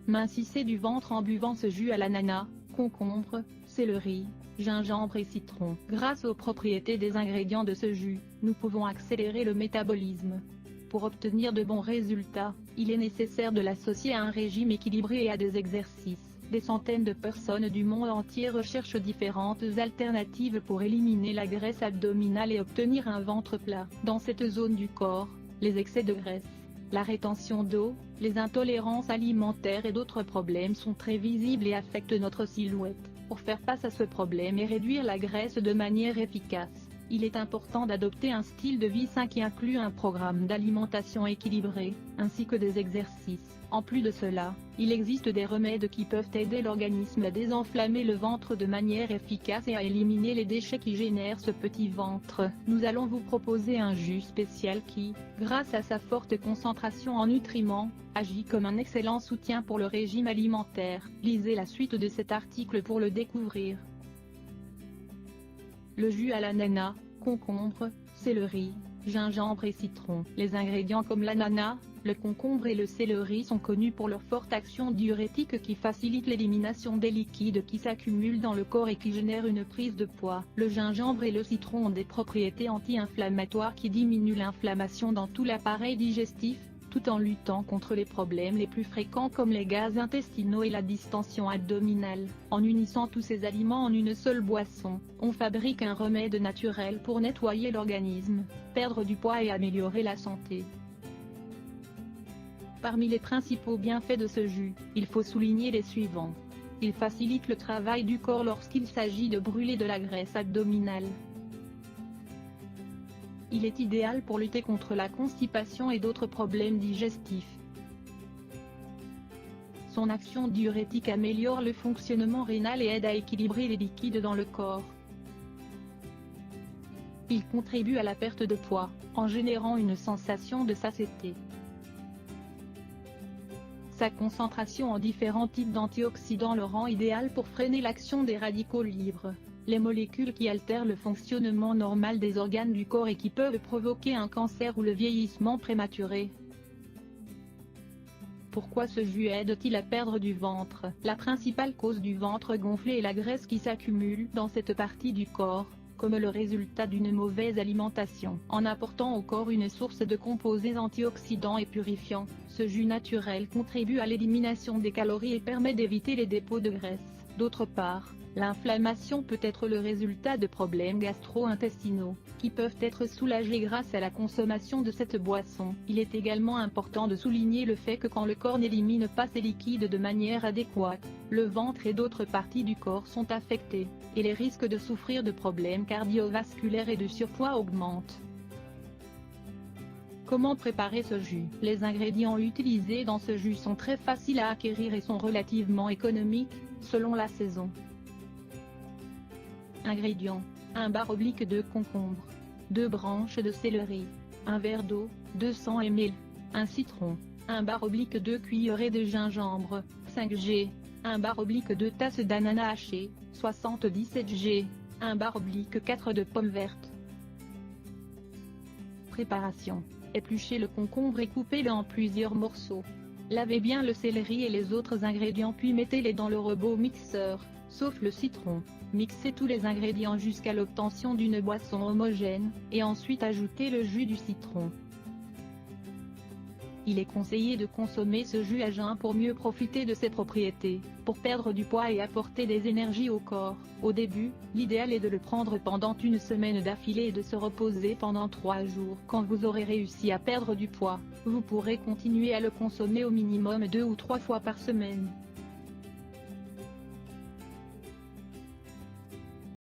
Mincissez du ventre en buvant ce jus à l'ananas, concombre, céleri, gingembre et citron. Grâce aux propriétés des ingrédients de ce jus, nous pouvons accélérer le métabolisme. Pour obtenir de bons résultats, il est nécessaire de l'associer à un régime équilibré et à des exercices. Des centaines de personnes du monde entier recherchent différentes alternatives pour éliminer la graisse abdominale et obtenir un ventre plat. Dans cette zone du corps, les excès de graisse, la rétention d'eau, les intolérances alimentaires et d'autres problèmes sont très visibles et affectent notre silhouette. Pour faire face à ce problème et réduire la graisse de manière efficace, il est important d'adopter un style de vie sain qui inclut un programme d'alimentation équilibré, ainsi que des exercices. En plus de cela, il existe des remèdes qui peuvent aider l'organisme à désenflammer le ventre de manière efficace et à éliminer les déchets qui génèrent ce petit ventre. Nous allons vous proposer un jus spécial qui, grâce à sa forte concentration en nutriments, agit comme un excellent soutien pour le régime alimentaire. Lisez la suite de cet article pour le découvrir. Le jus à l'ananas, concombre, céleri, gingembre et citron. Les ingrédients comme l'ananas, le concombre et le céleri sont connus pour leur forte action diurétique qui facilite l'élimination des liquides qui s'accumulent dans le corps et qui génèrent une prise de poids. Le gingembre et le citron ont des propriétés anti-inflammatoires qui diminuent l'inflammation dans tout l'appareil digestif, tout en luttant contre les problèmes les plus fréquents comme les gaz intestinaux et la distension abdominale. En unissant tous ces aliments en une seule boisson, on fabrique un remède naturel pour nettoyer l'organisme, perdre du poids et améliorer la santé. Parmi les principaux bienfaits de ce jus, il faut souligner les suivants. Il facilite le travail du corps lorsqu'il s'agit de brûler de la graisse abdominale. Il est idéal pour lutter contre la constipation et d'autres problèmes digestifs. Son action diurétique améliore le fonctionnement rénal et aide à équilibrer les liquides dans le corps. Il contribue à la perte de poids, en générant une sensation de satiété. Sa concentration en différents types d'antioxydants le rend idéal pour freiner l'action des radicaux libres, les molécules qui altèrent le fonctionnement normal des organes du corps et qui peuvent provoquer un cancer ou le vieillissement prématuré. Pourquoi ce jus aide-t-il à perdre du ventre? La principale cause du ventre gonflé est la graisse qui s'accumule dans cette partie du corps, comme le résultat d'une mauvaise alimentation. En apportant au corps une source de composés antioxydants et purifiants, ce jus naturel contribue à l'élimination des calories et permet d'éviter les dépôts de graisse. D'autre part, l'inflammation peut être le résultat de problèmes gastro-intestinaux, qui peuvent être soulagés grâce à la consommation de cette boisson. Il est également important de souligner le fait que quand le corps n'élimine pas ses liquides de manière adéquate, le ventre et d'autres parties du corps sont affectés, et les risques de souffrir de problèmes cardiovasculaires et de surpoids augmentent. Comment préparer ce jus? Les ingrédients utilisés dans ce jus sont très faciles à acquérir et sont relativement économiques, selon la saison. Ingrédients: 1 barre oblique de concombre, 2 branches de céleri, 1 verre d'eau, 200 ml, 1 citron, 1 barre oblique 2 cuillerées de gingembre, 5 g, 1 barre oblique 2 tasses d'ananas hachées, 77 g, 1 barre oblique 4 de pommes vertes. Préparation: épluchez le concombre et coupez-le en plusieurs morceaux. Lavez bien le céleri et les autres ingrédients puis mettez-les dans le robot mixeur, sauf le citron. Mixez tous les ingrédients jusqu'à l'obtention d'une boisson homogène, et ensuite ajoutez le jus du citron. Il est conseillé de consommer ce jus à jeun pour mieux profiter de ses propriétés, pour perdre du poids et apporter des énergies au corps. Au début, l'idéal est de le prendre pendant une semaine d'affilée et de se reposer pendant 3 jours. Quand vous aurez réussi à perdre du poids, vous pourrez continuer à le consommer au minimum 2 ou 3 fois par semaine.